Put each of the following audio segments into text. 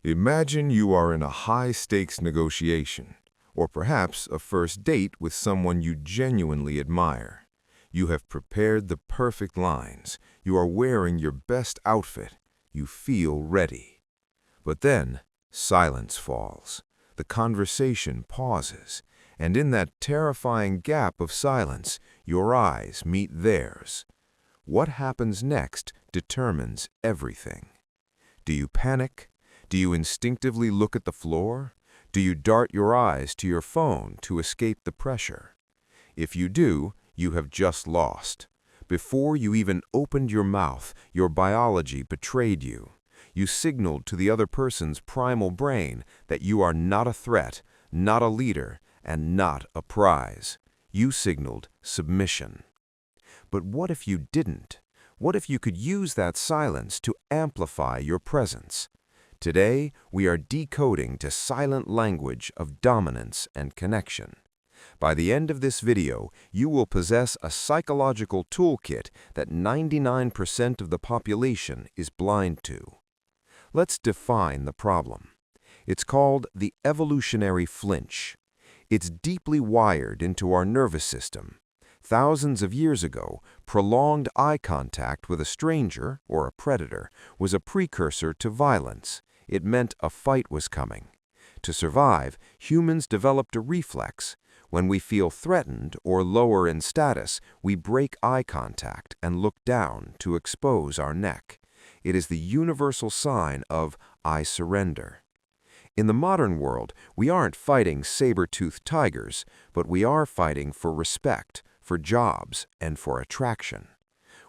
Imagine you are in a high-stakes negotiation, or perhaps a first date with someone you genuinely admire. You have prepared the perfect lines, you are wearing your best outfit, you feel ready. But then, silence falls. The conversation pauses, and in that terrifying gap of silence, your eyes meet theirs. What happens next determines everything. Do you panic? Do you instinctively look at the floor? Do you dart your eyes to your phone to escape the pressure? If you do, you have just lost. Before you even opened your mouth, your biology betrayed you. You signaled to the other person's primal brain that you are not a threat, not a leader, and not a prize. You signaled submission. But what if you didn't? What if you could use that silence to amplify your presence? Today, we are decoding to silent language of dominance and connection. By the end of this video, you will possess a psychological toolkit that 99% of the population is blind to. Let's define the problem. It's called the evolutionary flinch. It's deeply wired into our nervous system. Thousands of years ago, prolonged eye contact with a stranger or a predator was a precursor to violence. It meant a fight was coming. To survive, humans developed a reflex. When we feel threatened or lower in status, we break eye contact and look down to expose our neck. It is the universal sign of "I surrender." In the modern world, we aren't fighting saber-toothed tigers, but we are fighting for respect, for jobs, and for attraction.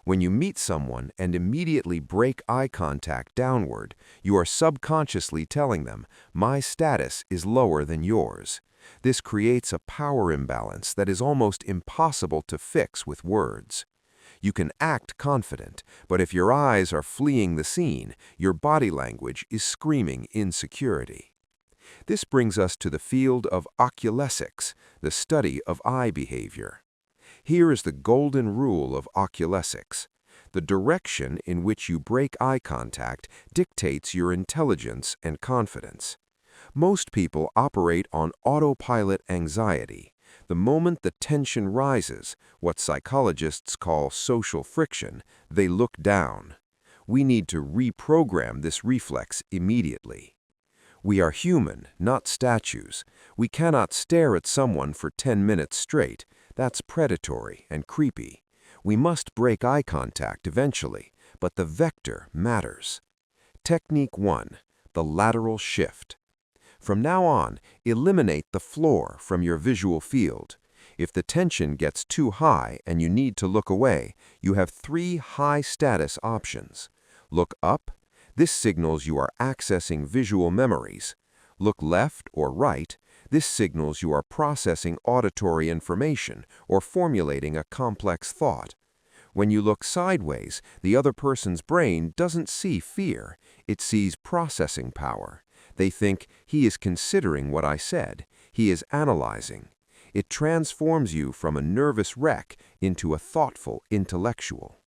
When you meet someone and immediately break eye contact downward, you are subconsciously telling them, "My status is lower than yours." This creates a power imbalance that is almost impossible to fix with words. You can act confident, but if your eyes are fleeing the scene, your body language is screaming insecurity. This brings us to the field of oculesics, the study of eye behavior. Here is the golden rule of oculesics. The direction in which you break eye contact dictates your intelligence and confidence. Most people operate on autopilot anxiety. The moment the tension rises, what psychologists call social friction, they look down. We need to reprogram this reflex immediately. We are human, not statues. We cannot stare at someone for 10 minutes straight. That's predatory and creepy. We must break eye contact eventually, but the vector matters. Technique 1. The lateral shift. From now on, eliminate the floor from your visual field. If the tension gets too high and you need to look away, you have 3 high-status options. Look up. This signals you are accessing visual memories. Look left or right. This signals you are processing auditory information or formulating a complex thought. When you look sideways, the other person's brain doesn't see fear. It sees processing power. They think, "He is considering what I said. He is analyzing." It transforms you from a nervous wreck into a thoughtful intellectual.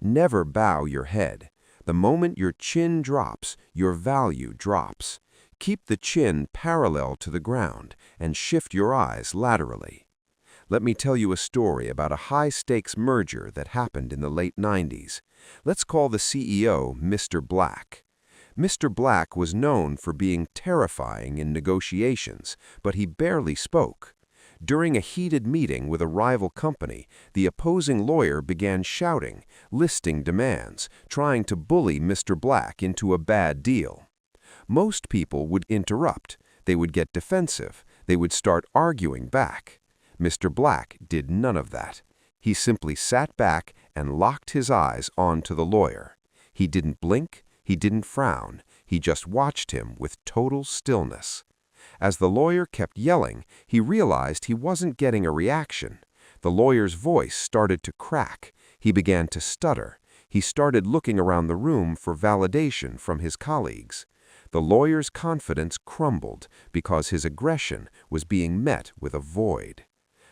Never bow your head. The moment your chin drops, your value drops. Keep the chin parallel to the ground and shift your eyes laterally. Let me tell you a story about a high-stakes merger that happened in the late 90s. Let's call the CEO Mr. Black. Mr. Black was known for being terrifying in negotiations, but he barely spoke. During a heated meeting with a rival company, the opposing lawyer began shouting, listing demands, trying to bully Mr. Black into a bad deal. Most people would interrupt. They would get defensive. They would start arguing back. Mr. Black did none of that. He simply sat back and locked his eyes onto the lawyer. He didn't blink. He didn't frown. He just watched him with total stillness. As the lawyer kept yelling, he realized he wasn't getting a reaction. The lawyer's voice started to crack. He began to stutter. He started looking around the room for validation from his colleagues. The lawyer's confidence crumbled because his aggression was being met with a void.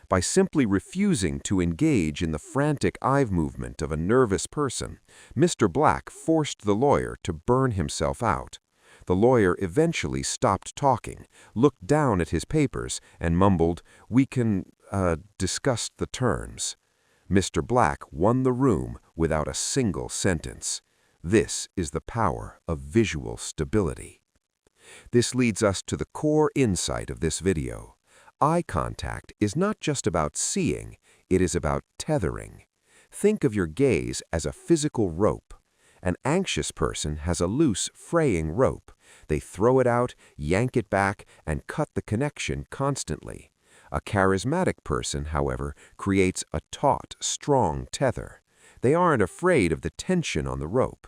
By simply refusing to engage in the frantic eye movement of a nervous person, Mr. Black forced the lawyer to burn himself out. The lawyer eventually stopped talking, looked down at his papers, and mumbled, "We can, discuss the terms." Mr. Black won the room without a single sentence. This is the power of visual stability. This leads us to the core insight of this video. Eye contact is not just about seeing, it is about tethering. Think of your gaze as a physical rope. An anxious person has a loose, fraying rope. They throw it out, yank it back, and cut the connection constantly. A charismatic person, however, creates a taut, strong tether. They aren't afraid of the tension on the rope.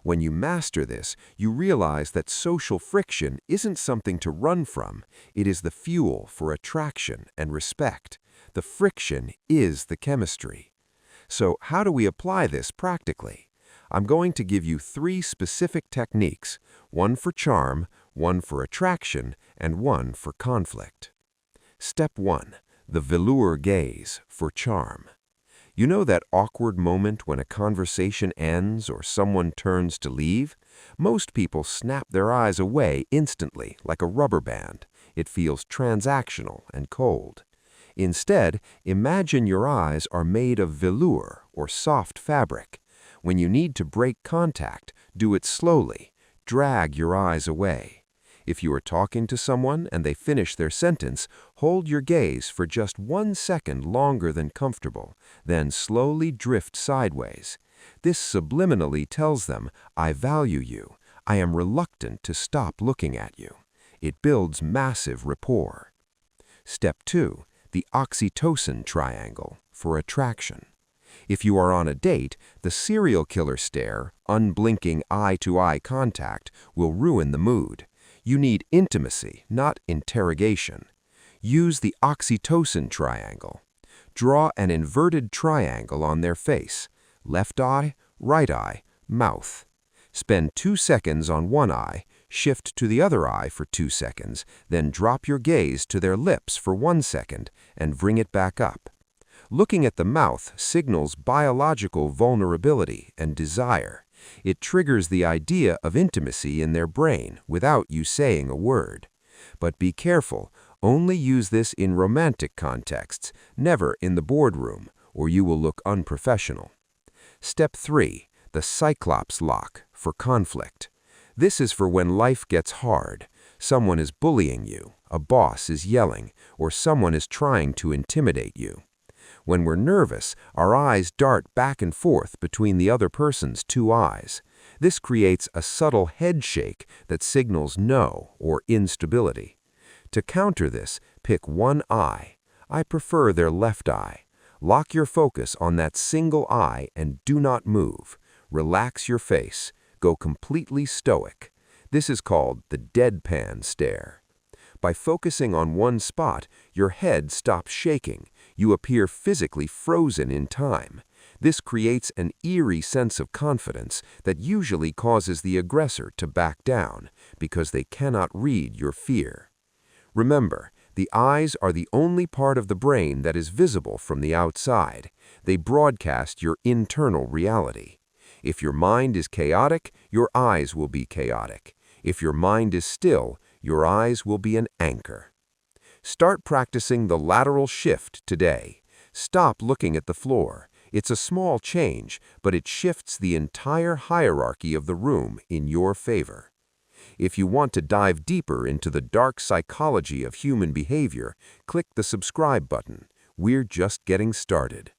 When you master this, you realize that social friction isn't something to run from. It is the fuel for attraction and respect. The friction is the chemistry. So how do we apply this practically? I'm going to give you 3 specific techniques, one for charm, one for attraction, and one for conflict. Step 1. The velour gaze for charm. You know that awkward moment when a conversation ends or someone turns to leave? Most people snap their eyes away instantly, like a rubber band. It feels transactional and cold. Instead, imagine your eyes are made of velour or soft fabric. When you need to break contact, do it slowly. Drag your eyes away. If you are talking to someone and they finish their sentence, hold your gaze for just 1 second longer than comfortable, then slowly drift sideways. This subliminally tells them, "I value you. I am reluctant to stop looking at you." It builds massive rapport. Step 2. The oxytocin triangle for attraction. If you are on a date, the serial killer stare, unblinking eye-to-eye contact, will ruin the mood. You need intimacy, not interrogation. Use the oxytocin triangle. Draw an inverted triangle on their face. Left eye, right eye, mouth. Spend 2 seconds on one eye, shift to the other eye for 2 seconds, then drop your gaze to their lips for 1 second and bring it back up. Looking at the mouth signals biological vulnerability and desire. It triggers the idea of intimacy in their brain without you saying a word. But be careful, only use this in romantic contexts, never in the boardroom, or you will look unprofessional. Step 3. The Cyclops lock for conflict. This is for when life gets hard. Someone is bullying you, a boss is yelling, or someone is trying to intimidate you. When we're nervous, our eyes dart back and forth between the other person's 2 eyes. This creates a subtle head shake that signals no or instability. To counter this, pick one eye. I prefer their left eye. Lock your focus on that single eye and do not move. Relax your face. Go completely stoic. This is called the deadpan stare. By focusing on one spot, your head stops shaking. You appear physically frozen in time. This creates an eerie sense of confidence that usually causes the aggressor to back down because they cannot read your fear. Remember, the eyes are the only part of the brain that is visible from the outside. They broadcast your internal reality. If your mind is chaotic, your eyes will be chaotic. If your mind is still, your eyes will be an anchor. Start practicing the lateral shift today. Stop looking at the floor. It's a small change, but it shifts the entire hierarchy of the room in your favor. If you want to dive deeper into the dark psychology of human behavior, click the subscribe button. We're just getting started.